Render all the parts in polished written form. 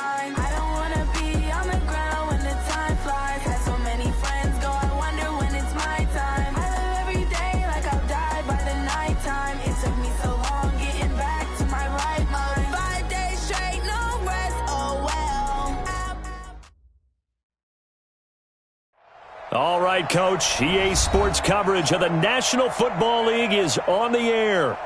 mind. I don't wanna be on the ground when the time flies. Had so many friends go, I wonder when it's my time. I live every day like I'll die by the nighttime. It took me so long getting back to my right mind. 5 days straight, no rest, oh well. All right, Coach. EA Sports coverage of the National Football League is on the air.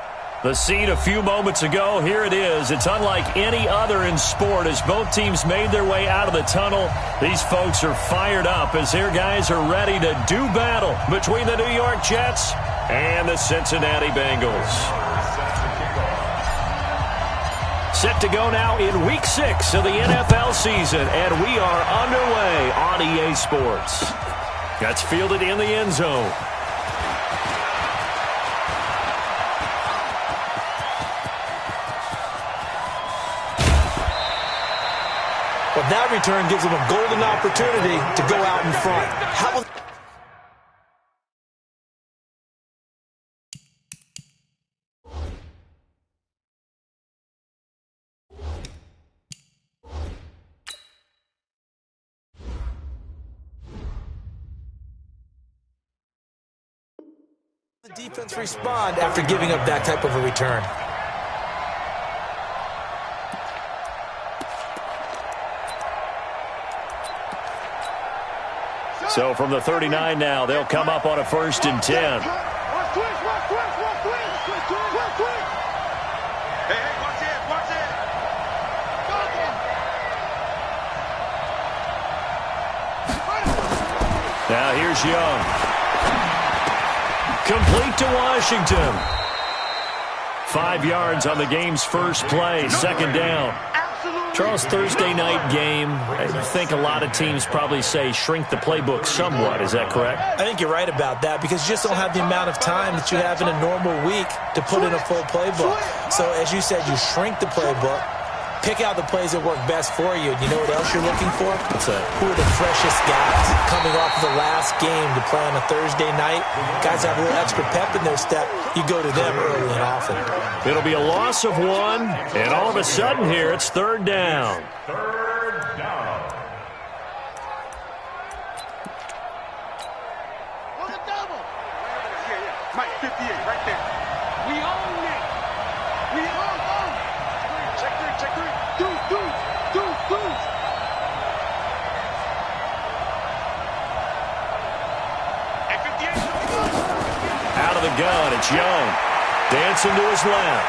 The scene a few moments ago, here it is. It's unlike any other in sport as both teams made their way out of the tunnel. These folks are fired up as their guys are ready to do battle between the New York Jets and the Cincinnati Bengals. Set to go now in Week 6 of the NFL season, and we are underway on EA Sports. That's fielded in the end zone. Well, that return gives them a golden opportunity to go out in front. The defense respond after giving up that type of a return. So from the 39 now, they'll come up on a 1st and 10. Now here's Young. Complete to Washington. 5 yards on the game's first play, 2nd down. Charles, Thursday night game, I think a lot of teams probably say shrink the playbook somewhat. Is that correct? I think you're right about that because you just don't have the amount of time that you have in a normal week to put in a full playbook. So as you said, you shrink the playbook, pick out the plays that work best for you. And you know what else you're looking for? What's that? Who are the freshest guys coming off of the last game to play on a Thursday night? Guys have a little extra pep in their step. You go to them early and often. It'll be a loss of 1, and all of a sudden here it's 3rd down. Third down. On the double. Yeah. Mike, 58, right there. We own it. We own it. Check three. Dude. At 58. Out of the gun, it's Young. Dancing to his left.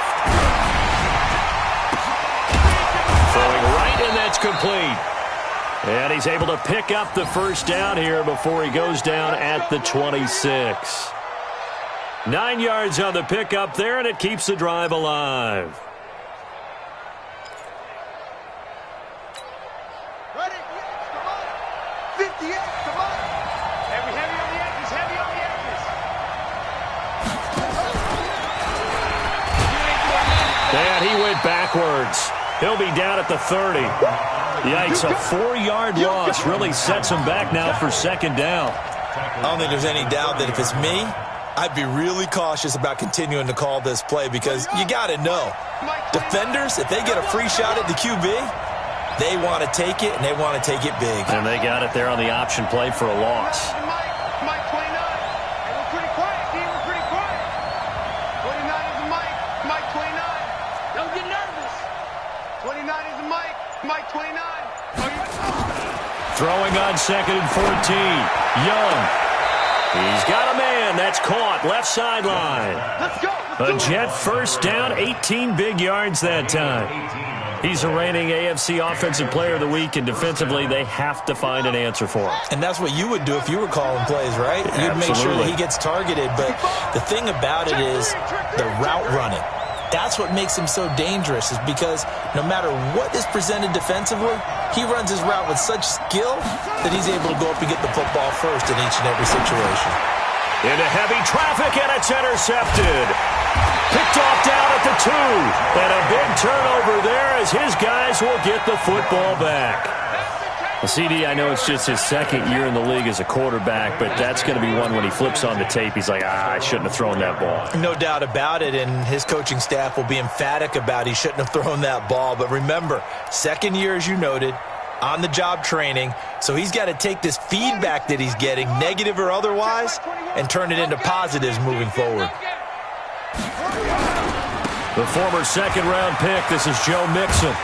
Throwing right, and that's complete. And he's able to pick up the 1st down here before he goes down at the 26. 9 yards on the pickup there, and it keeps the drive alive. Ready? Come on. 58, come on. Heavy on the edges. And he went backwards. He'll be down at the 30. Yikes, a 4-yard loss really sets him back now for 2nd down. I don't think there's any doubt that if it's me, I'd be really cautious about continuing to call this play because you got to know, defenders, if they get a free shot at the QB, they want to take it, and they want to take it big. And they got it there on the option play for a loss. Mike 29. Hey, we're pretty quiet, D. We're pretty quiet. 29 is a Mike. Mike 29. Don't get nervous. 29 is a Mike. Mike 29. Throwing on 2nd and 14. Young. He's got a man. That's caught. Left sideline. Let's go. A Jet 1st down. 18 big yards that time. He's a reigning AFC Offensive Player of the Week, and defensively, they have to find an answer for him. And that's what you would do if you were calling plays, right? Yeah, you'd make sure that he gets targeted. But the thing about it is the route running. That's what makes him so dangerous, is because no matter what is presented defensively, he runs his route with such skill that he's able to go up and get the football first in each and every situation. Into heavy traffic, and it's intercepted. Picked off down at the 2. And a big turnover there as his guys will get the football back. Well, CD, I know it's just his second year in the league as a quarterback, but that's going to be one when he flips on the tape, he's like, I shouldn't have thrown that ball. No doubt about it, and his coaching staff will be emphatic about he shouldn't have thrown that ball. But remember, second year, as you noted, on-the-job training, so he's got to take this feedback that he's getting, negative or otherwise, and turn it into positives moving forward. The former second-round pick, this is Joe Mixon.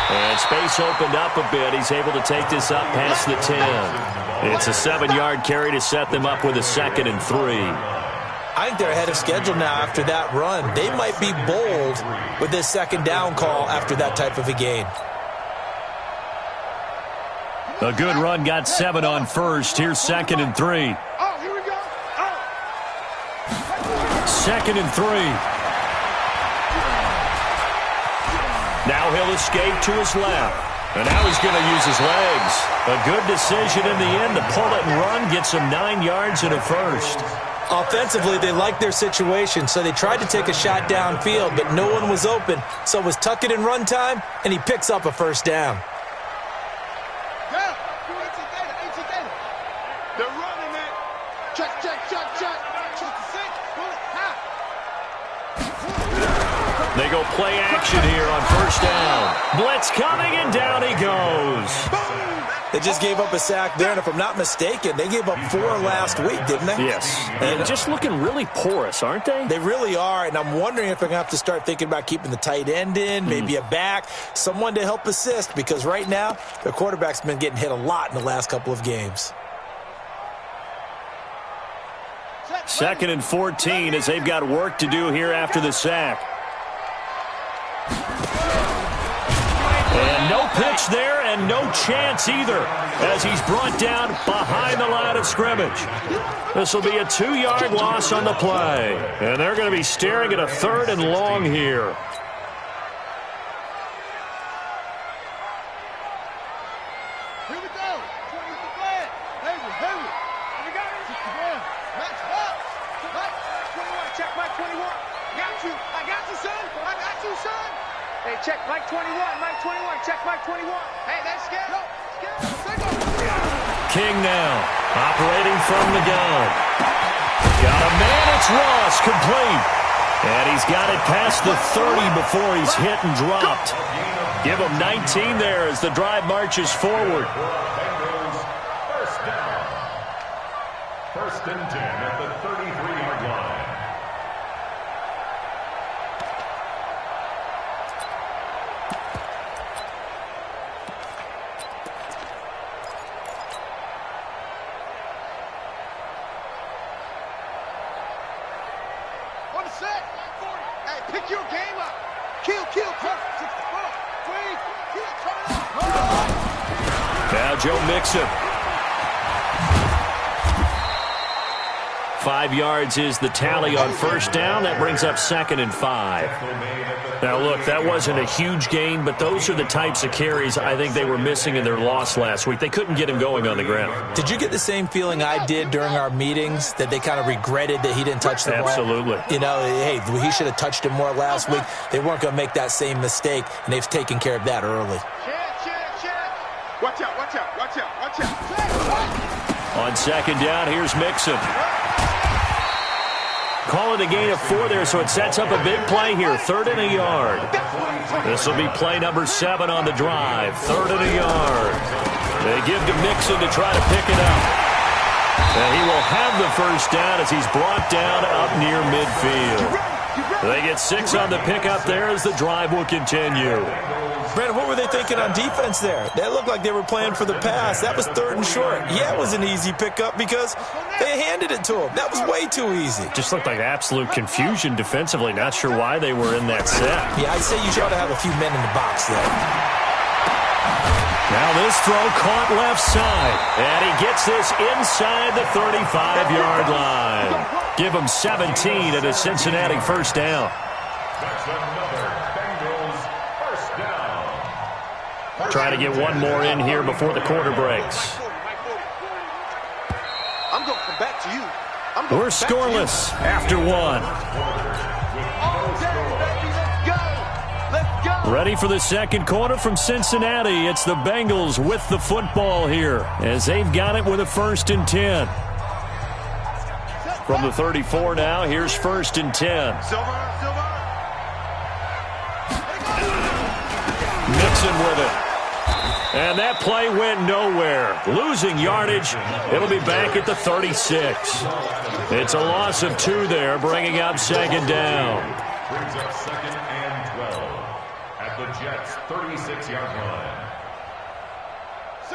And space opened up a bit. He's able to take this up past the 10. It's a 7-yard carry to set them up with a 2nd and 3. I think they're ahead of schedule now after that run. They might be bold with this second down call after that type of a gain. A good run got 7 on first. Here's 2nd and 3. Oh, here we go. Oh. 2nd and 3. Now he'll escape to his left. And now he's going to use his legs. A good decision in the end to pull it and run, gets him 9 yards and a first. Offensively, they liked their situation, so they tried to take a shot downfield, but no one was open. So it was tuck it and run time, and he picks up a first down. They're running it. Check. They go play action here on first down. Blitz coming, and down he goes. They just gave up a sack there, and if I'm not mistaken, they gave up 4 last week, didn't they? Yes. And just looking really porous, aren't they? They really are, and I'm wondering if they're going to have to start thinking about keeping the tight end in, maybe a back, someone to help assist, because right now, their quarterback's been getting hit a lot in the last couple of games. 2nd and 14 as they've got work to do here after the sack. And no pitch there and no chance either as he's brought down behind the line of scrimmage. This will be a 2-yard loss on the play. And they're going to be staring at a 3rd and long here. Here we go. Hurry. We got it. Match up. Mike 21. Check Mike 21. I got you, son. Hey, check Mike 21. Check Mike 21. Hey, that's scared. King now, operating from the gun. Got a man, it's Ross, complete. And he's got it past the 30 before he's hit and dropped. Give him 19 there as the drive marches forward. First down. 1st and 10 at the 33-yard line. On the set. Hey, pick your game up. Kill. 64. Wait. Turn it up. Now Joe Mixon. 5 yards is the tally on first down. That brings up 2nd and 5. Now, look, that wasn't a huge gain, but those are the types of carries I think they were missing in their loss last week. They couldn't get him going on the ground. Did you get the same feeling I did during our meetings, that they kind of regretted that he didn't touch the ball? Absolutely. You know, hey, he should have touched him more last week. They weren't going to make that same mistake, and they've taken care of that early. Check. Watch out. On 2nd down, here's Mixon. Call it a gain of 4 there, so it sets up a big play here. 3rd and a yard. This will be play number 7 on the drive. 3rd and a yard. They give to Mixon to try to pick it up. And he will have the first down as he's brought down up near midfield. They get 6 on the pickup there as the drive will continue. Brandon, what were they thinking on defense there? They looked like they were playing for the pass. That was 3rd and short. Yeah, it was an easy pickup because they handed it to him. That was way too easy. Just looked like absolute confusion defensively. Not sure why they were in that set. Yeah, I'd say you ought to have a few men in the box there. Now this throw caught left side. And he gets this inside the 35-yard line. Give him 17 at a Cincinnati first down. That's another Bengals first down. Try to get one more in here before the quarter breaks. I'm going to come back to you. We're scoreless after 1. All day, baby. Let's go. Ready for the second quarter from Cincinnati. It's the Bengals with the football here as they've got it with a 1st and 10. From the 34 now, here's 1st and 10. Mixon with it. And that play went nowhere. Losing yardage. It'll be back at the 36. It's a loss of 2 there, bringing up 2nd down. Brings up 2nd and 12 at the Jets' 36-yard line.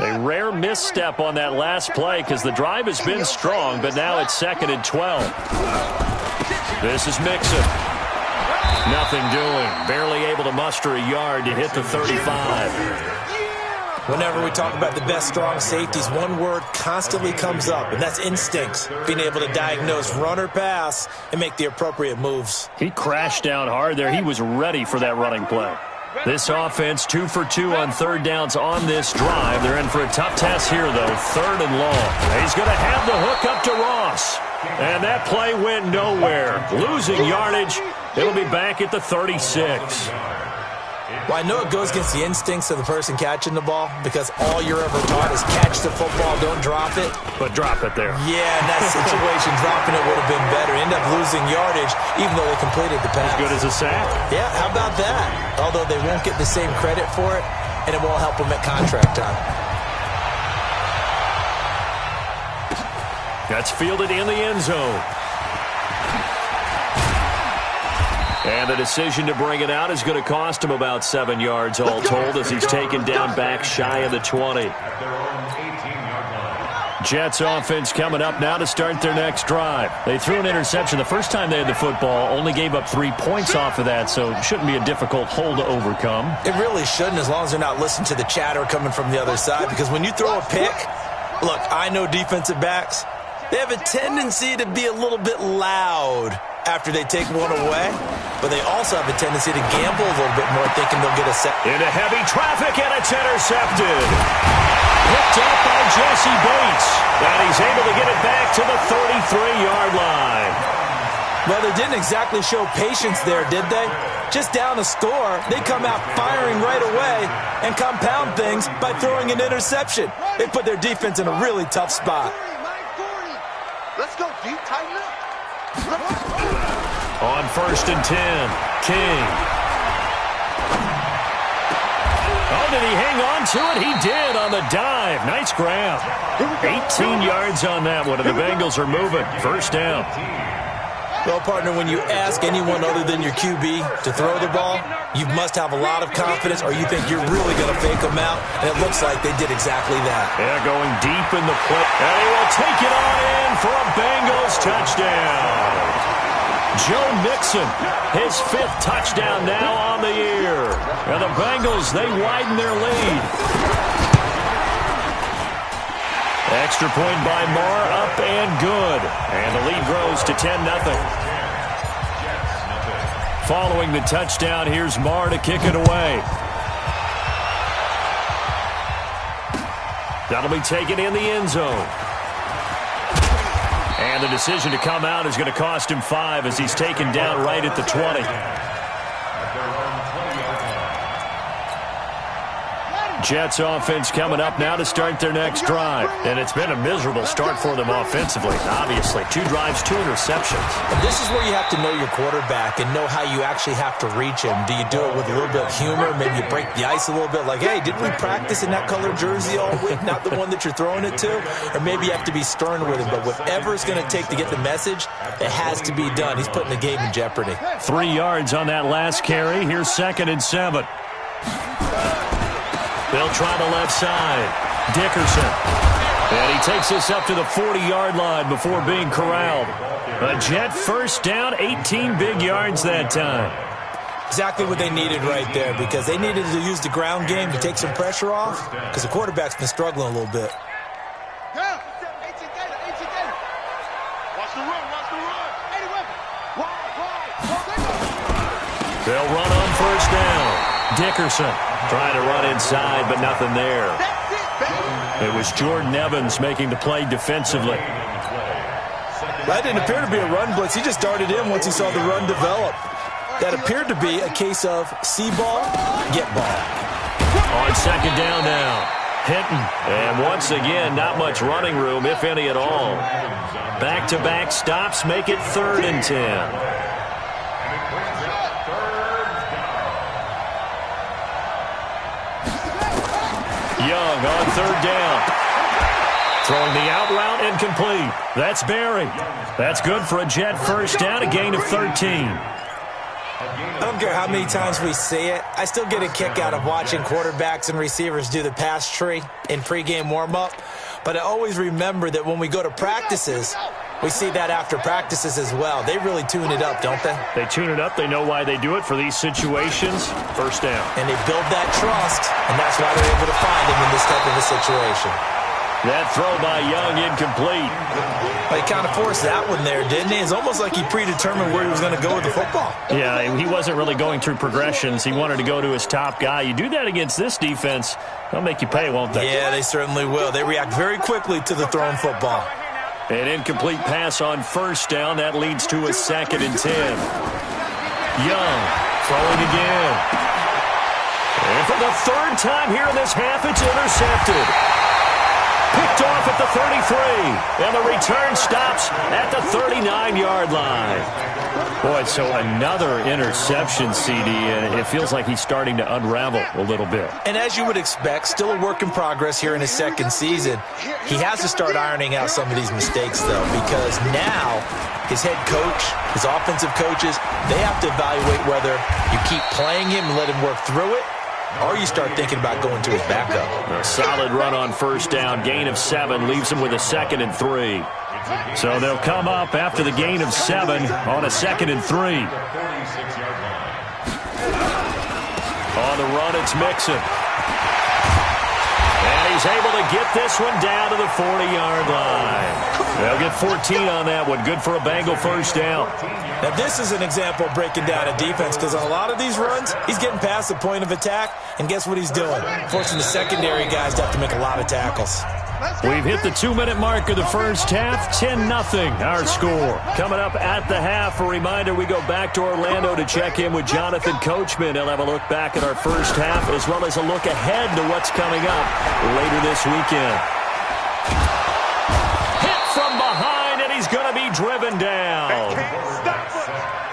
A rare misstep on that last play because the drive has been strong, but now it's 2nd and 12. This is Mixon. Nothing doing. Barely able to muster a yard to hit the 35. Whenever we talk about the best strong safeties, one word constantly comes up, and that's instincts. Being able to diagnose run or pass and make the appropriate moves. He crashed down hard there. He was ready for that running play. This offense 2 for 2 on 3rd downs on this drive. They're in for a tough test here, though. 3rd and long. He's going to have the hook up to Ross. And that play went nowhere. Losing yardage. It'll be back at the 36. Well, I know it goes against the instincts of the person catching the ball because all you're ever taught is catch the football, don't drop it. But drop it there. Yeah, in that situation, dropping it would have been better. End up losing yardage even though they completed the pass. As good as a sack. Yeah, how about that? Although they won't get the same credit for it, and it won't help them at contract time. That's fielded in the end zone. And the decision to bring it out is going to cost him about 7 yards all told as he's taken down back shy of the 20. Jets offense coming up now to start their next drive. They threw an interception the first time they had the football, only gave up 3 points off of that, so it shouldn't be a difficult hole to overcome. It really shouldn't, as long as they're not listening to the chatter coming from the other side, because when you throw a pick, look, I know defensive backs, they have a tendency to be a little bit loud after they take one away, but they also have a tendency to gamble a little bit more, thinking they'll get a set. Into heavy traffic, and it's intercepted. Picked up by Jesse Bates, and he's able to get it back to the 33-yard line. Well, they didn't exactly show patience there, did they? Just down a score, they come out firing right away and compound things by throwing an interception. They put their defense in a really tough spot. Let's go deep, tighten up. On 1st and 10, King. Oh, did he hang on to it? He did on the dive. Nice grab. 18 yards on that one, and the Bengals are moving. 1st down. Well, partner, when you ask anyone other than your QB to throw the ball, you must have a lot of confidence, or you think you're really going to fake them out, and it looks like they did exactly that. Yeah, going deep in the play. And he will take it on in for a Bengals touchdown. Joe Mixon, his 5th touchdown now on the year. And the Bengals, they widen their lead. Extra point by Marr, up and good. And the lead grows to 10-0. Following the touchdown, here's Marr to kick it away. That'll be taken in the end zone. And the decision to come out is going to cost him 5 as he's taken down right at the 20. Jets offense coming up now to start their next drive. And it's been a miserable start for them offensively, obviously. 2 drives, 2 interceptions. And this is where you have to know your quarterback and know how you actually have to reach him. Do you do it with a little bit of humor? Maybe you break the ice a little bit, like, hey, didn't we practice in that colored jersey all week? Not the one that you're throwing it to? Or maybe you have to be stern with him. But whatever it's going to take to get the message, it has to be done. He's putting the game in jeopardy. 3 yards on that last carry. Here's 2nd and 7. They'll try the left side. Dickerson. And he takes us up to the 40-yard line before being corralled. A Jet 1st down, 18 big yards that time. Exactly what they needed right there, because they needed to use the ground game to take some pressure off, because the quarterback's been struggling a little bit. They'll run on 1st down. Dickerson trying to run inside, but nothing there. It was Jordan Evans making the play defensively. That didn't appear to be a run blitz. He just darted in once he saw the run develop. That appeared to be a case of see ball, get ball. On second down now. Hinton. And once again, not much running room, if any at all. Back-to-back stops make it 3rd and 10. Young on 3rd down. Throwing the out route incomplete. That's Barry. That's good for a Jet first down, a gain of 13. I don't care how many times we see it. I still get a kick out of watching quarterbacks and receivers do the pass tree in pregame warm-up. But I always remember that when we go to practices, we see that after practices as well. They really tune it up, don't they? They tune it up. They know why they do it for these situations. First down. And they build that trust, and that's why they're able to find him in this type of a situation. That throw by Young incomplete. But he kind of forced that one there, didn't he? It's almost like he predetermined where he was going to go with the football. Yeah, he wasn't really going through progressions. He wanted to go to his top guy. You do that against this defense, they'll make you pay, won't they? Yeah, they certainly will. They react very quickly to the thrown football. An incomplete pass on first down. That leads to a 2nd and 10. Young throwing again. And for the 3rd time here in this half, it's intercepted. Picked off at the 33, and the return stops at the 39-yard line. Boy, so another interception, CD, and it feels like he's starting to unravel a little bit. And as you would expect, still a work in progress here in his 2nd season. He has to start ironing out some of these mistakes, though, because now his head coach, his offensive coaches, they have to evaluate whether you keep playing him and let him work through it, or you start thinking about going to his backup. A solid run on first down. Gain of 7 leaves him with a 2nd and 3. So they'll come up after the gain of 7 on a 2nd and 3. On the run, it's Mixon. And he's able to get this one down to the 40-yard line. They'll get 14 on that one. Good for a Bengal first down. Now, this is an example of breaking down a defense, because on a lot of these runs, he's getting past the point of attack, and guess what he's doing? Forcing the secondary guys to have to make a lot of tackles. We've hit the 2-minute mark of the first half. 10-0 our score. Coming up at the half, a reminder, we go back to Orlando to check in with Jonathan Coachman. He'll have a look back at our first half, as well as a look ahead to what's coming up later this weekend. Hit from behind, and he's going to be driven down.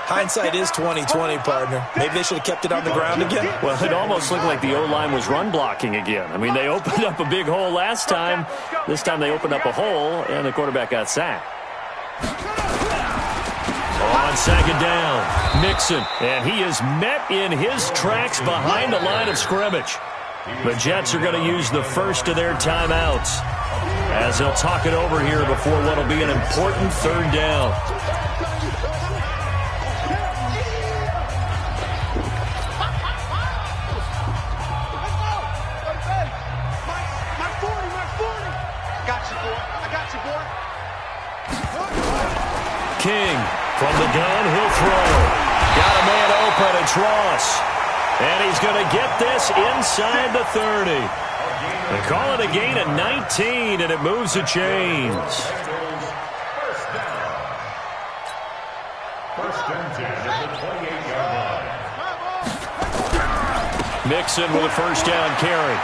Hindsight is 20/20, partner. Maybe they should have kept it on the ground again. Well, it almost looked like the O-line was run blocking again. I mean, they opened up a big hole last time. This time they opened up a hole, and the quarterback got sacked. On second down, Mixon, and he is met in his tracks behind the line of scrimmage. The Jets are going to use the first of their timeouts as they'll talk it over here before what will be an important 3rd down. King from the gun, he'll throw. Got a man open, it's Ross. And he's going to get this inside the 30. They call it a gain of 19, and it moves the chains. First and 10 at the 28-yard line. Mixon with a first down carry.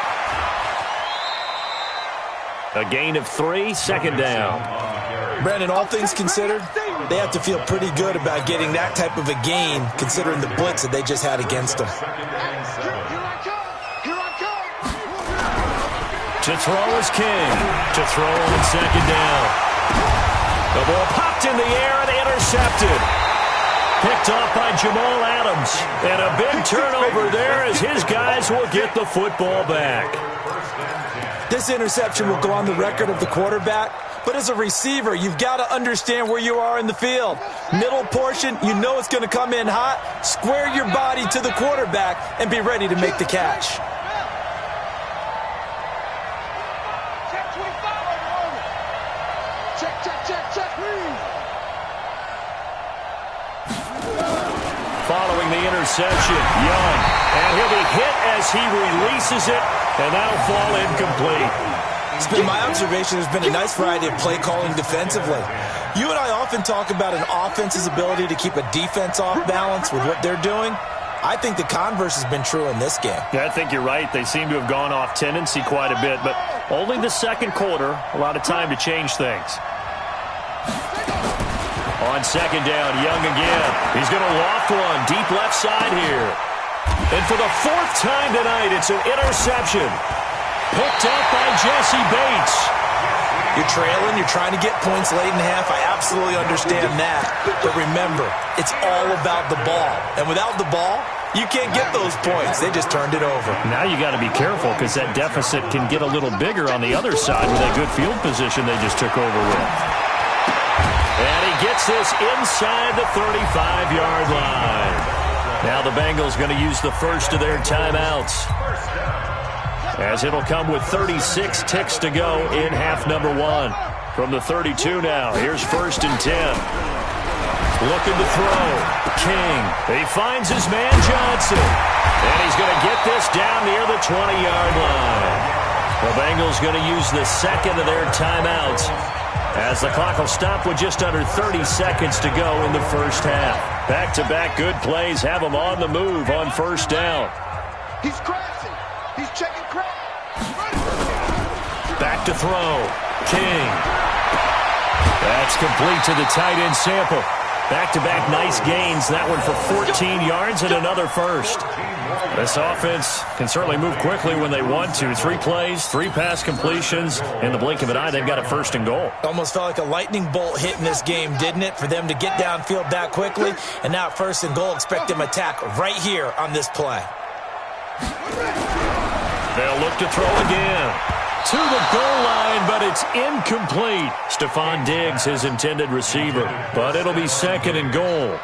A gain of 3, 2nd down. Brandon, all things considered, they have to feel pretty good about getting that type of a gain, considering the blitz that they just had against them. To throw is King. To throw on second down. The ball popped in the air and intercepted. Picked off by Jamal Adams. And a big turnover there as his guys will get the football back. This interception will go on the record of the quarterback, but as a receiver, you've got to understand where you are in the field. Middle portion, you know it's going to come in hot. Square your body to the quarterback and be ready to make the catch. Following the interception, Young. And he'll be hit as he releases it, and that'll fall incomplete. It's been my observation there's been a nice variety of play calling defensively. You and I often talk about an offense's ability to keep a defense off balance with what they're doing. I think the converse has been true in this game. Yeah, I think you're right. They seem to have gone off tendency quite a bit, but only the second quarter, a lot of time to change things. On second down, Young again. He's going to loft one deep left side here. And for the fourth time tonight, it's an interception. Picked up by Jesse Bates. You're trailing, you're trying to get points late in half. I absolutely understand that. But remember, it's all about the ball. And without the ball, you can't get those points. They just turned it over. Now you got to be careful because that deficit can get a little bigger on the other side with that good field position they just took over with. And he gets this inside the 35-yard line. Now the Bengals going to use the first of their timeouts, as it'll come with 36 ticks to go in half number one. From the 32 now, here's 1st and 10. Looking to throw. King. He finds his man Johnson. And he's going to get this down near the 20-yard line. The Bengals going to use the second of their timeouts, as the clock will stop with just under 30 seconds to go in the first half. Back-to-back good plays have them on the move on first down. He's crashing. He's checking crack. Back to throw. King. That's complete to the tight end Sample. Back-to-back nice gains. That one for 14 yards and another first. This offense can certainly move quickly when they want to. 3 plays, 3 pass completions. In the blink of an eye, they've got a 1st and goal. Almost felt like a lightning bolt hit in this game, didn't it? For them to get downfield that quickly. And now 1st and goal, expect them to attack right here on this play. They'll look to throw again. To the goal line, but it's incomplete. Stephon Diggs, his intended receiver. But it'll be 2nd and goal.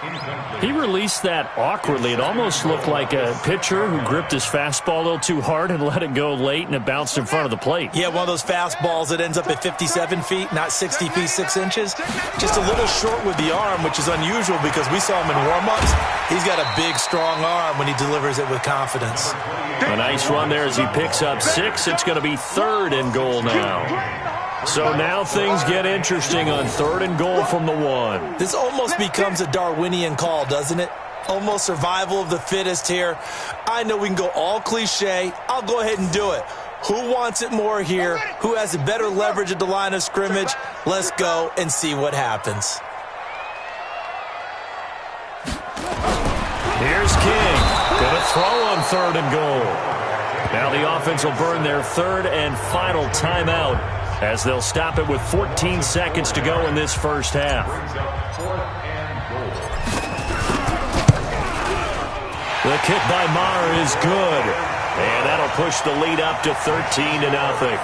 He released that awkwardly. It almost looked like a pitcher who gripped his fastball a little too hard and let it go late, and it bounced in front of the plate. Yeah, one of those fastballs that ends up at 57 feet, not 60 feet, 6 inches. Just a little short with the arm, which is unusual because we saw him in warm-ups. He's got a big, strong arm when he delivers it with confidence. A nice run there as he picks up 6. It's going to be 3rd and goal now. So now things get interesting on 3rd and goal from the 1. This almost becomes a Darwinian call, doesn't it? Almost survival of the fittest here. I know we can go all cliche. I'll go ahead and do it. Who wants it more here? Who has a better leverage at the line of scrimmage? Let's go and see what happens. Here's King. Gonna throw on 3rd and goal. Now the offense will burn their 3rd and final timeout, as they'll stop it with 14 seconds to go in this first half. The kick by Maher is good, and that'll push the lead up to 13-0.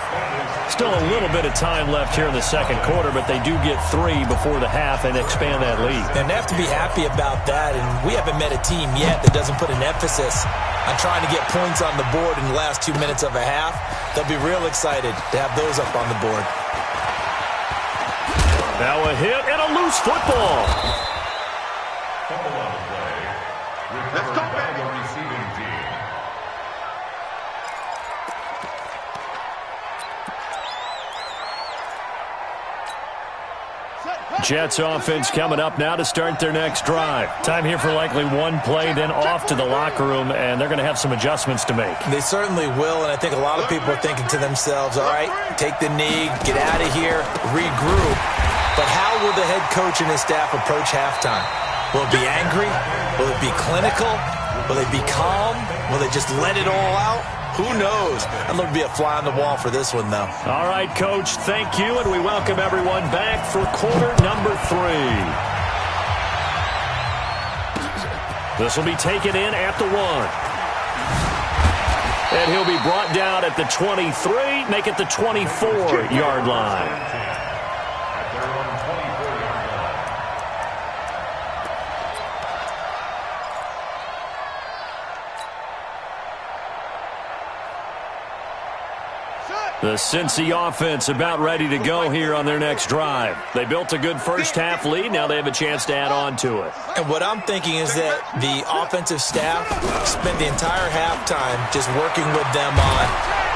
Still a little bit of time left here in the second quarter, but they do get 3 before the half and expand that lead. And they have to be happy about that, and we haven't met a team yet that doesn't put an emphasis on trying to get points on the board in the last 2 minutes of a half. They'll be real excited to have those up on the board. Now a hit and a loose football. Let's go, baby. Jets offense coming up now to start their next drive. Time here for likely 1 play, then off to the locker room, and they're going to have some adjustments to make. They certainly will, and I think a lot of people are thinking to themselves, all right, take the knee, get out of here, regroup. But how will the head coach and his staff approach halftime? Will it be angry? Will it be clinical? Will they be calm? Will they just let it all out? Who knows? I'd love to be a fly on the wall for this one, though. All right, Coach, thank you, and we welcome everyone back for quarter number 3. This will be taken in at the 1. And he'll be brought down at the 23, make it the 24-yard line. The Cincy offense about ready to go here on their next drive. They built a good first half lead. Now they have a chance to add on to it. And what I'm thinking is that the offensive staff spent the entire halftime just working with them on,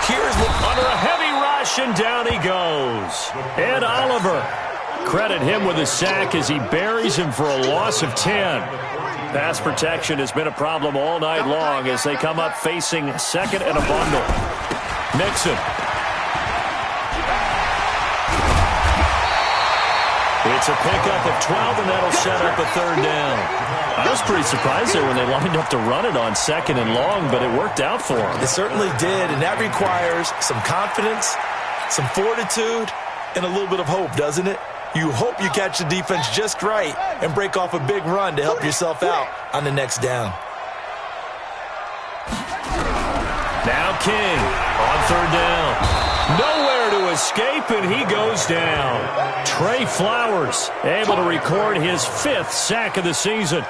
here's what... Under a heavy rush, rush, and down he goes. Ed Oliver. Credit him with a sack as he buries him for a loss of 10. Pass protection has been a problem all night long as they come up facing second and a bundle. Mixon. It's a pickup of 12, and that'll set up a third down. I was pretty surprised there when they lined up to run it on second and long, but it worked out for them. It certainly did, and that requires some confidence, some fortitude, and a little bit of hope, doesn't it? You hope you catch the defense just right and break off a big run to help yourself out on the next down. Now King on third down. Nowhere to escape, and he goes down. Trey Flowers able to record his 5th sack of the season.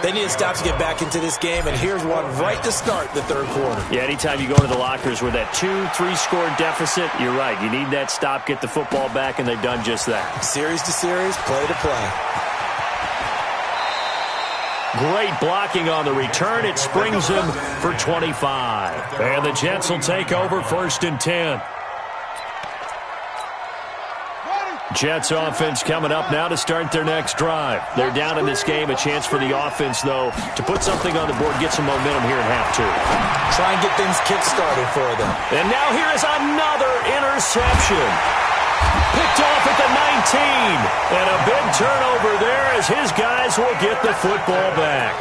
They need a stop to get back into this game, and here's one right to start the third quarter. Yeah, anytime you go to the lockers with that 2-3 score deficit, you're right. You need that stop, get the football back, and they've done just that. Series to series, play to play. Great blocking on the return. It springs him for 25. And the Jets will take over 1st and 10. Jets offense coming up now to start their next drive. They're down in this game. A chance for the offense, though, to put something on the board, get some momentum here at half 2. Try and get things kick-started for them. And now here is another interception. Picked off at the 19. And a big turnover there as his guys will get the football back.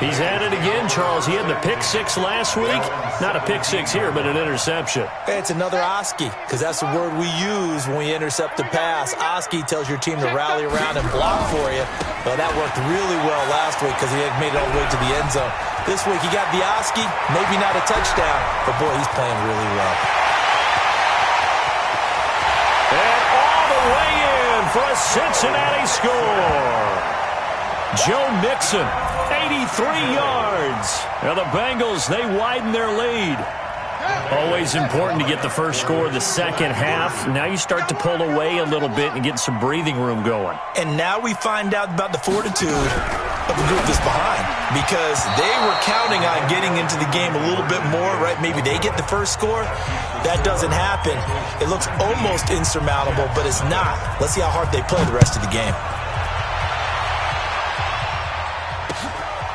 He's at it again, Charles. He had the pick 6 last week. Not a pick 6 here, but an interception. Hey, it's another Oski, because that's the word we use when we intercept the pass. Oski tells your team to rally around and block for you. Well, that worked really well last week because he had made it all the way to the end zone. This week he got the Oski, maybe not a touchdown, but boy, he's playing really well. And all the way in for a Cincinnati score. Joe Mixon, 83 yards. Now the Bengals, they widen their lead. Always important to get the first score of the second half. Now you start to pull away a little bit and get some breathing room going. And now we find out about the fortitude of the group that's behind, because they were counting on getting into the game a little bit more, right? Maybe they get the first score. That doesn't happen. It looks almost insurmountable, but it's not. Let's see how hard they play the rest of the game.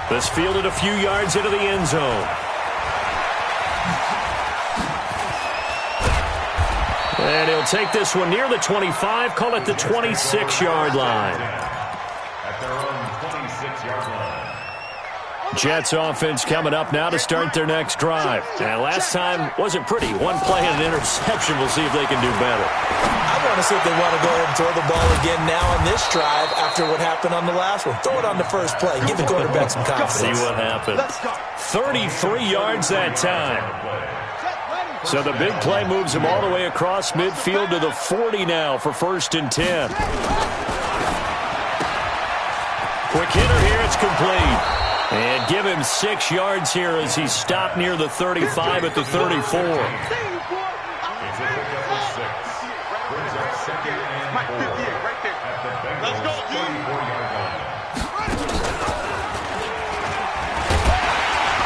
This fielded a few yards into the end zone. And he'll take this one near the 25, call it the 26-yard line. At their own 26-yard line. Jets offense coming up now to start their next drive. And last time wasn't pretty. One play and an interception. We'll see if they can do better. I want to see if they want to go ahead and throw the ball again now on this drive after what happened on the last one. Throw it on the first play. Give the quarterback some confidence. See what happened. 33 yards that time. So the big play moves him all the way across midfield to the 40 now for 1st and 10. Quick hitter here. It's complete. And give him 6 yards here as he's stopped near the 35 at the 34. It's a pickup of 6. Brings up 2nd and 4 at the Bengals' 34-yard line.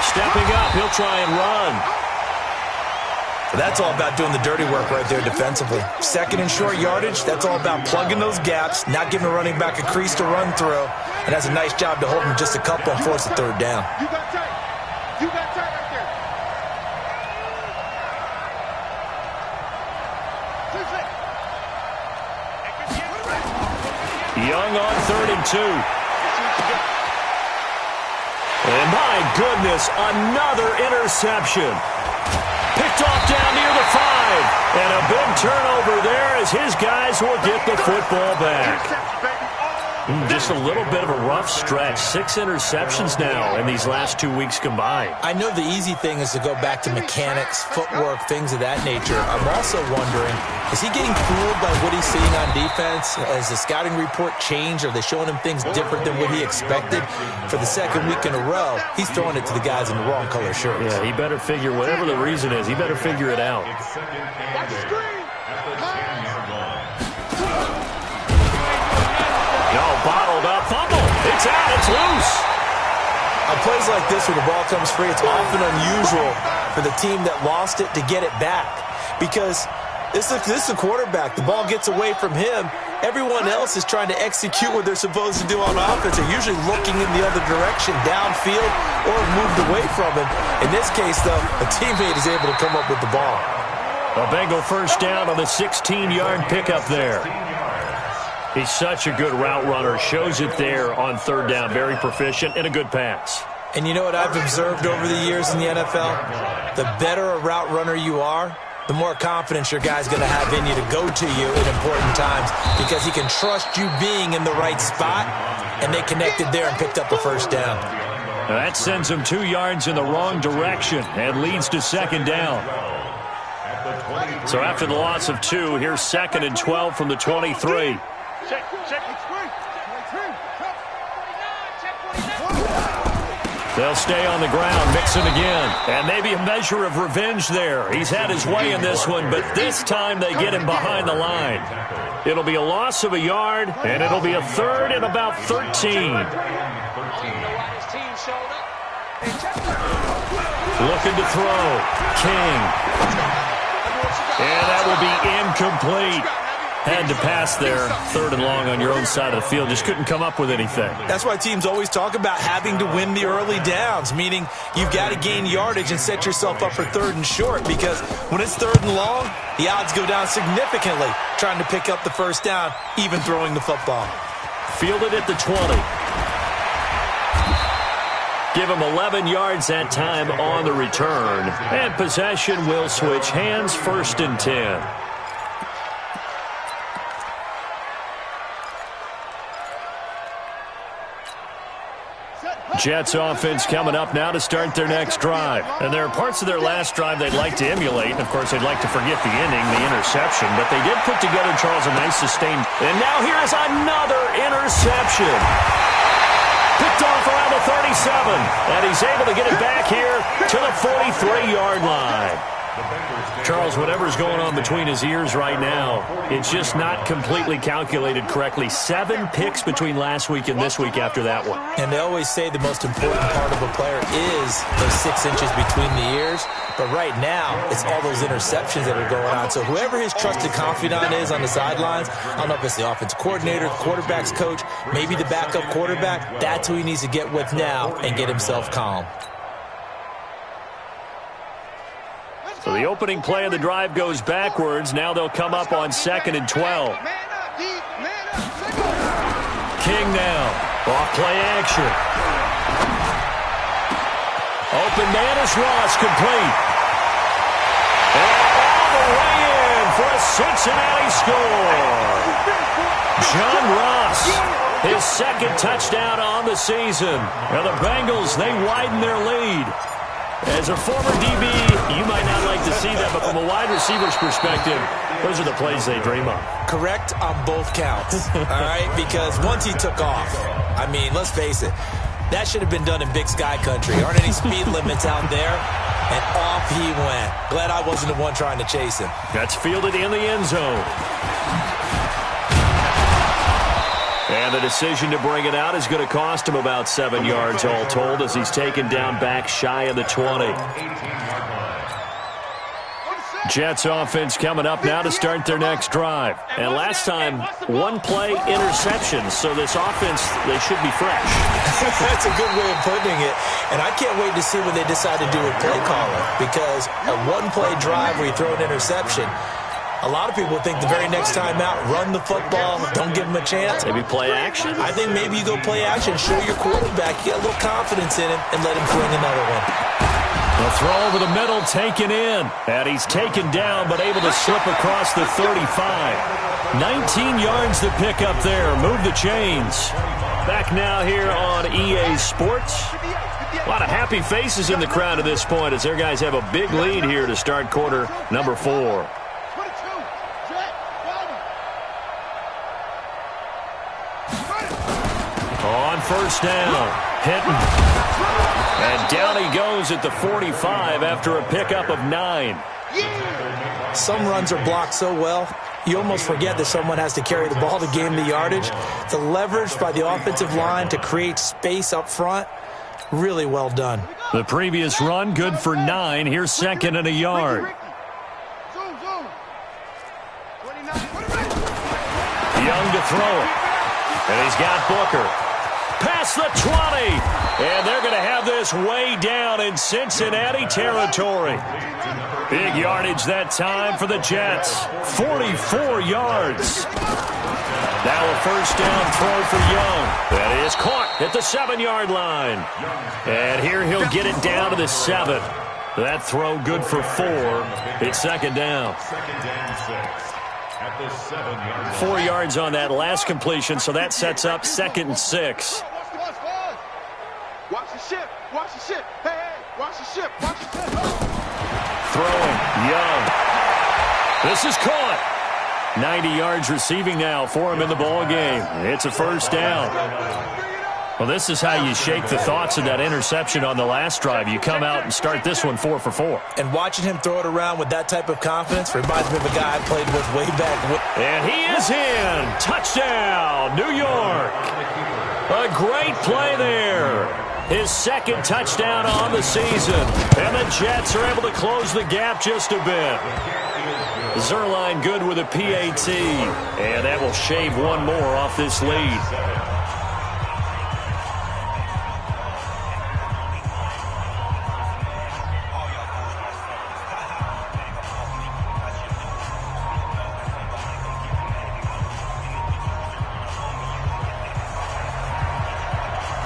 Stepping up, he'll try and run. That's all about doing the dirty work right there defensively. Second and short yardage, that's all about plugging those gaps, not giving a running back a crease to run through, and that's a nice job to hold him just a couple and force the third down. You got tight. You got tight right there. Young on 3rd and 2. And my goodness, another interception. Picked off down near the 5. And a big turnover there as his guys will get the football back. Just a little bit of a rough stretch. 6 interceptions now in these last 2 weeks combined. I know the easy thing is to go back to mechanics, footwork, things of that nature. I'm also wondering, is he getting fooled by what he's seeing on defense? Has the scouting report changed? Are they showing him things different than what he expected? For the second week in a row, he's throwing it to the guys in the wrong color shirts. Yeah, he better figure, whatever the reason is, he better figure it out. It's 2nd and 8 at the 10-yard line. No, bottled up, fumble. It's out, it's loose. On plays like this where the ball comes free, it's often unusual for the team that lost it to get it back, because This is a quarterback. The ball gets away from him. Everyone else is trying to execute what they're supposed to do on offense. They're usually looking in the other direction, downfield, or moved away from him. In this case, though, a teammate is able to come up with the ball. A Bengal first down on the 16-yard pickup there. He's such a good route runner. Shows it there on third down. Very proficient and a good pass. And you know what I've observed over the years in the NFL? The better a route runner you are, the more confidence your guy's going to have in you to go to you in important times because he can trust you being in the right spot, and they connected there and picked up a first down. Now that sends him 2 yards in the wrong direction and leads to second down. So after the loss of 2, here's 2nd and 12 from the 23. They'll stay on the ground, mix him again. And maybe a measure of revenge there. He's had his way in this one, but this time they get him behind the line. It'll be a loss of a yard, and it'll be a 3rd and about 13. Looking to throw. King. And that will be incomplete. Had to pass there, 3rd and long on your own side of the field. Just couldn't come up with anything. That's why teams always talk about having to win the early downs, meaning you've got to gain yardage and set yourself up for 3rd and short, because when it's 3rd and long, the odds go down significantly trying to pick up the first down, even throwing the football. Fielded at the 20. Give him 11 yards that time on the return. And possession will switch hands, 1st and 10. Jets offense coming up now to start their next drive. And there are parts of their last drive they'd like to emulate. And, of course, they'd like to forget the ending, the interception. But they did put together, Charles, a nice sustained. And now here is another interception. Picked off around the 37. And he's able to get it back here to the 43-yard line. Charles, whatever's going on between his ears right now, it's just not completely calculated correctly. 7 picks between last week and this week after that one. And they always say the most important part of a player is those 6 inches between the ears. But right now, it's all those interceptions that are going on. So whoever his trusted confidant is on the sidelines, I don't know if it's the offensive coordinator, the quarterback's coach, maybe the backup quarterback, that's who he needs to get with now and get himself calm. So the opening play of the drive goes backwards. Now they'll come up on 2nd and 12. King now. Off play action. Open man is Ross, complete. And all the way in for a Cincinnati score. John Ross, his 2nd touchdown on the season. Now the Bengals, they widen their lead. As a former DB, you might not like to see that, but from a wide receiver's perspective, those are the plays they dream of. Correct on both counts, all right? Because once he took off, I mean, let's face it, that should have been done in Big Sky country. Aren't any speed limits out there? And off he went. Glad I wasn't the one trying to chase him. That's fielded in the end zone. And the decision to bring it out is going to cost him about 7 yards all told as he's taken down back shy of the 20. Jets offense coming up now to start their next drive. And last time, 1-play interception. So this offense, they should be fresh. That's a good way of putting it. And I can't wait to see what they decide to do with play calling. Because a 1-play drive where you throw an interception, a lot of people think the very next time out, run the football, don't give him a chance. Maybe play action? I think maybe you go play action, show your quarterback, you get a little confidence in him, and let him fling another one. The throw over the middle, taken in. And he's taken down, but able to slip across the 35. 19 yards to pick up there. Move the chains. Back now here on EA Sports. A lot of happy faces in the crowd at this point as their guys have a big lead here to start quarter number 4. On first down, Hinton. And down he goes at the 45 after a pickup of 9. Some runs are blocked so well, you almost forget that someone has to carry the ball to gain the yardage. The leverage by the offensive line to create space up front, really well done. The previous run, good for 9. Here's 2nd and a yard. Young to throw it. And he's got Booker. Past the 20. And they're going to have this way down in Cincinnati territory. Big yardage that time for the Jets. 44 yards. Now a first down throw for Young. That is caught at the 7-yard line. And here he'll get it down to the 7. That throw good for 4. It's second down. 4 yards on that last completion, so that sets up 2nd and 6. Watch the ship. Watch the ship. Hey, watch the ship. Watch the ship. Throwing, Young. This is caught. 90 yards receiving now for him in the ball game. It's a first down. Well, this is how you shake the thoughts of that interception on the last drive. You come out and start this one 4 for 4. And watching him throw it around with that type of confidence reminds me of a guy I played with way back. And he is in. Touchdown, New York. A great play there. His 2nd touchdown on the season. And the Jets are able to close the gap just a bit. Zerline good with a PAT. And that will shave one more off this lead.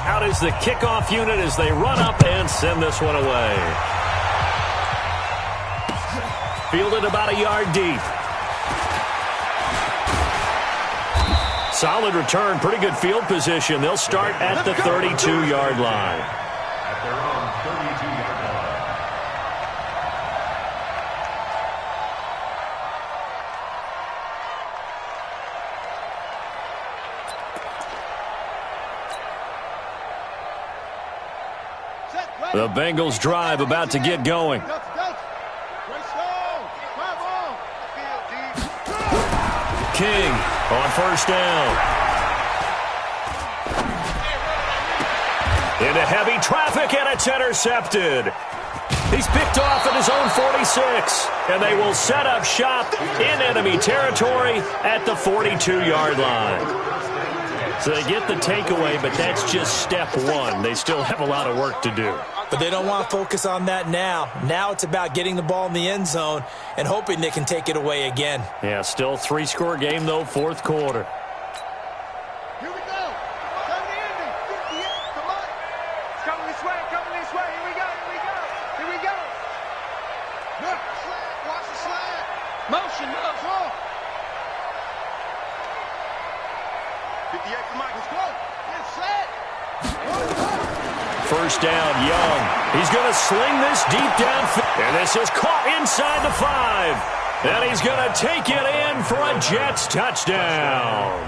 Out is the kickoff unit as they run up and send this one away. Fielded about a yard deep. Solid return, pretty good field position. They'll start at the 32-yard line. At their own 32-yard line. The Bengals drive about to get going. King on first down. Into heavy traffic, and it's intercepted. He's picked off at his own 46, and they will set up shop in enemy territory at the 42-yard line. So they get the takeaway, but that's just step one. They still have a lot of work to do. But they don't want to focus on that now. Now it's about getting the ball in the end zone and hoping they can take it away again. Yeah, still 3-score game, though, 4th quarter. Here we go. Come to Indy. 58. Come on. It's coming this way. Coming this way. Here we go. Here we go. Here we go. Look. Watch the slide. Motion. Motion. 58 for Mike. Let's go. Get set. First down, Young. He's going to sling this deep downfield. And this is caught inside the 5. And he's going to take it in for a Jets touchdown.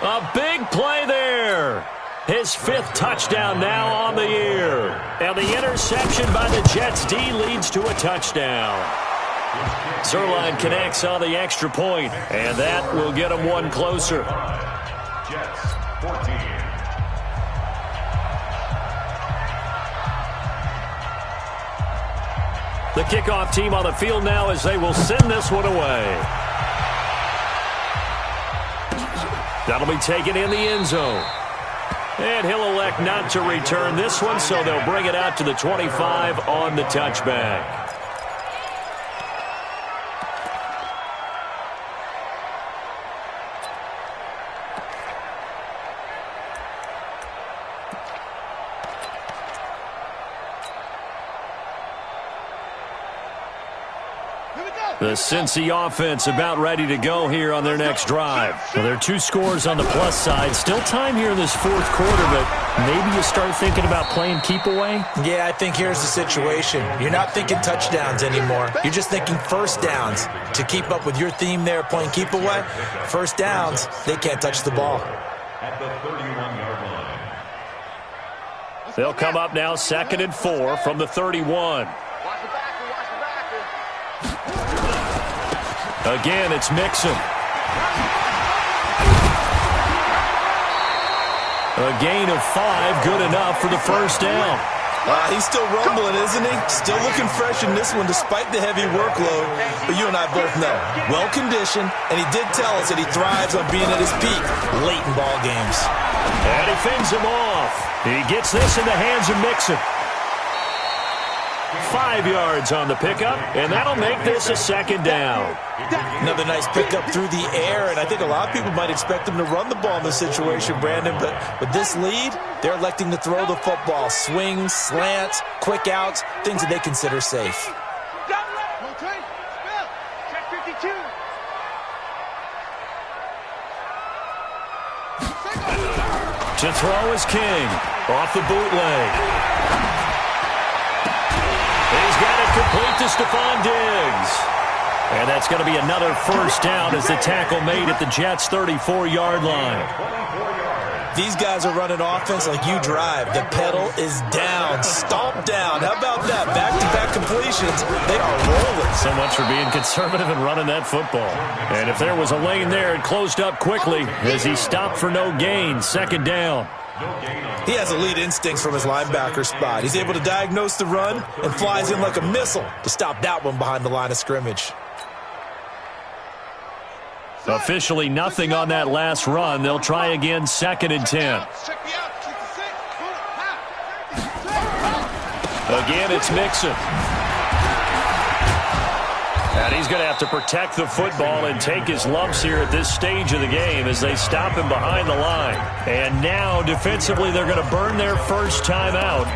A big play there. His 5th touchdown now on the year. And the interception by the Jets D leads to a touchdown. Zerline connects on the extra point, and that will get him one closer. Jets 14. The kickoff team on the field now as they will send this one away. That'll be taken in the end zone. And he'll elect not to return this one, so they'll bring it out to the 25 on the touchback. The Cincy offense about ready to go here on their next drive. Well, there are 2 scores on the plus side. Still time here in this 4th quarter, but maybe you start thinking about playing keep away? Yeah, I think here's the situation. You're not thinking touchdowns anymore. You're just thinking first downs. To keep up with your theme there, playing keep away, first downs, they can't touch the ball. At the 31-yard line. They'll come up now 2nd and 4 from the 31. Again, it's Mixon. A gain of 5, good enough for the first down. He's still rumbling, isn't he? Still looking fresh in this one despite the heavy workload. But you and I both know, well-conditioned, and he did tell us that he thrives on being at his peak late in ball games. And he fends him off. He gets this in the hands of Mixon. 5 yards on the pickup, and that'll make this a second down. Another nice pickup through the air, and I think a lot of people might expect him to run the ball in this situation, Brandon, but with this lead, they're electing to throw the football. Swings, slants, quick outs, things that they consider safe. To throw is King. Off the bootleg. He's got it complete to Stephon Diggs. And that's going to be another first down as the tackle made at the Jets' 34-yard line. These guys are running offense like you drive. The pedal is down, stomp down. How about that? Back-to-back completions. They are rolling. So much for being conservative and running that football. And if there was a lane there, it closed up quickly as he stopped for no gain. Second down. He has elite instincts from his linebacker spot. He's able to diagnose the run and flies in like a missile to stop that one behind the line of scrimmage. Officially nothing on that last run. They'll try again, 2nd and 10. Again, it's Mixon. And he's going to have to protect the football and take his lumps here at this stage of the game as they stop him behind the line. And now, defensively, they're going to burn their first time out.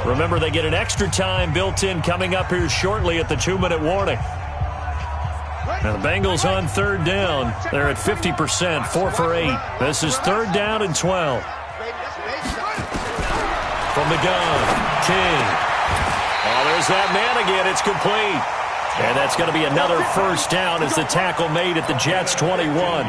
Remember, they get an extra time built in coming up here shortly at the 2-minute warning. Now the Bengals on 3rd down. They're at 50%, 4 for 8. This is 3rd down and 12. From the gun, King. Oh, there's that man again. It's complete. And that's going to be another first down as the tackle made at the Jets' 21.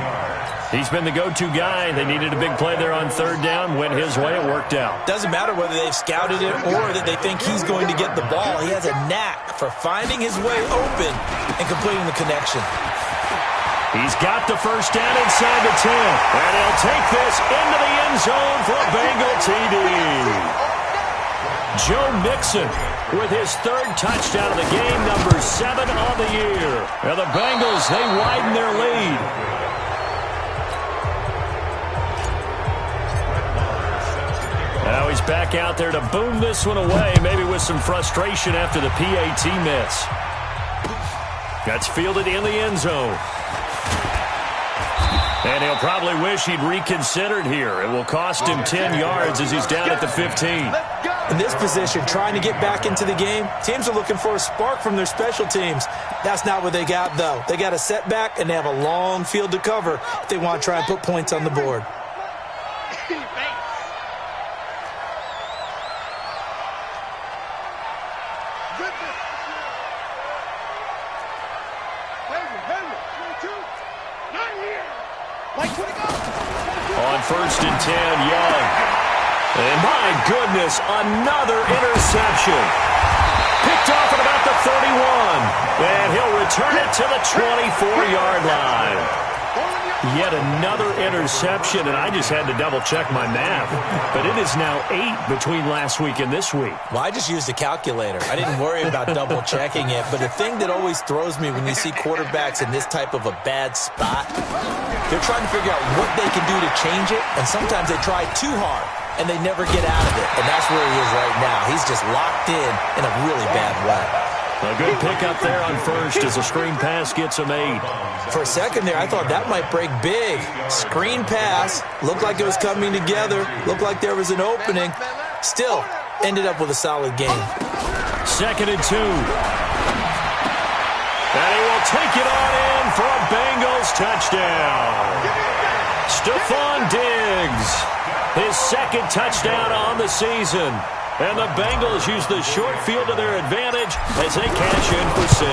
He's been the go-to guy. They needed a big play there on 3rd down. Went his way. It worked out. Doesn't matter whether they've scouted it or that they think he's going to get the ball. He has a knack for finding his way open and completing the connection. He's got the first down inside the 10. And he'll take this into the end zone for a Bengal TD. Joe Mixon with his 3rd touchdown of the game, number 7 on the year. And the Bengals, they widen their lead. Now he's back out there to boom this one away, maybe with some frustration after the PAT miss. That's fielded in the end zone. And he'll probably wish he'd reconsidered here. It will cost him 10 yards as he's down at the 15. In this position, trying to get back into the game, teams are looking for a spark from their special teams. That's not what they got, though. They got a setback, and they have a long field to cover if they want to try and put points on the board. On 1st and 10, Young. And my goodness, another interception. Picked off at about the 31. And he'll return it to the 24-yard line. Yet another interception, and I just had to double-check my math. But it is now 8 between last week and this week. Well, I just used a calculator. I didn't worry about double-checking it. But the thing that always throws me when you see quarterbacks in this type of a bad spot, they're trying to figure out what they can do to change it, and sometimes they try too hard, and they never get out of it. And that's where he is right now. He's just locked in a really bad way. A good pickup there on 1st as a screen pass gets him 8. For a second there, I thought that might break big. Screen pass, looked like it was coming together, looked like there was an opening. Still, ended up with a solid game. 2nd and 2. And he will take it on in for a Bengals touchdown. Stephon Diggs, his 2nd touchdown on the season. And the Bengals use the short field to their advantage as they cash in for 6.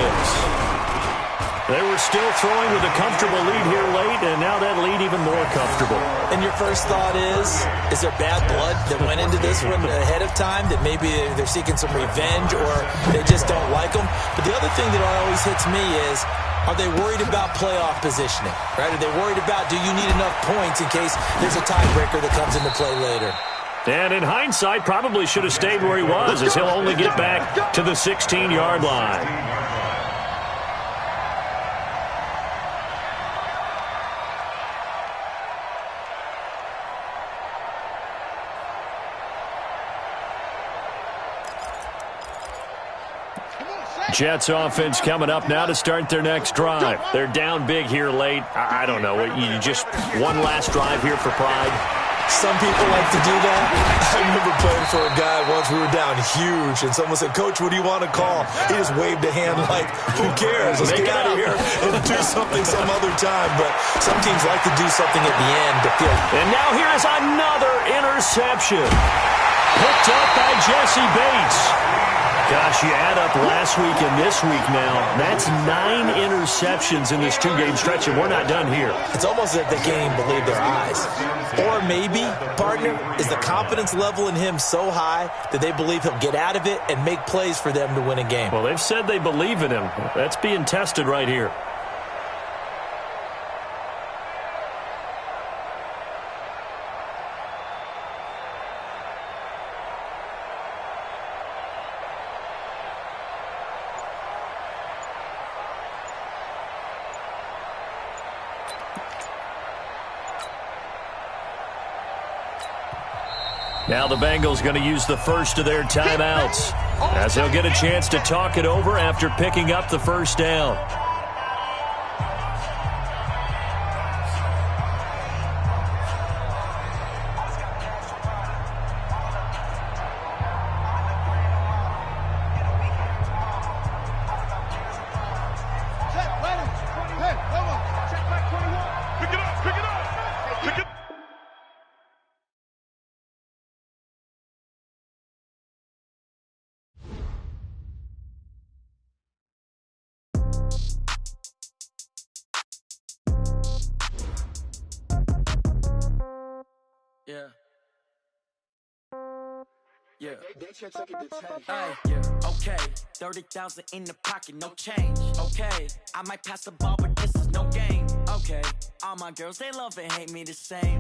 They were still throwing with a comfortable lead here late, and now that lead even more comfortable. And your first thought is there bad blood that went into this one ahead of time, that maybe they're seeking some revenge or they just don't like them? But the other thing that always hits me is, are they worried about playoff positioning? Right? Are they worried about, do you need enough points in case there's a tiebreaker that comes into play later? And in hindsight, probably should have stayed where he was, as he'll only get back to the 16-yard line. Jets offense coming up now to start their next drive. They're down big here late. I don't know. You just one last drive here for pride. Some people like to do that. I remember playing for a guy once. We were down huge, and someone said, "Coach, what do you want to call?" He just waved a hand like, who cares? Let's get out of here and do something some other time. But some teams like to do something at the end to feel. And now here is another interception. Picked up by Jesse Bates. Gosh, you add up last week and this week now. That's 9 interceptions in this 2-game stretch, and we're not done here. It's almost as if they can't even believe their eyes. Or maybe, partner, is the confidence level in him so high that they believe he'll get out of it and make plays for them to win a game. Well, they've said they believe in him. That's being tested right here. Now the Bengals going to use the first of their timeouts, as they'll get a chance to talk it over after picking up the first down. Okay, 30,000 in the pocket, no change. Okay, I might pass the ball, but this is no game. Okay, all my girls, they love and hate me the same.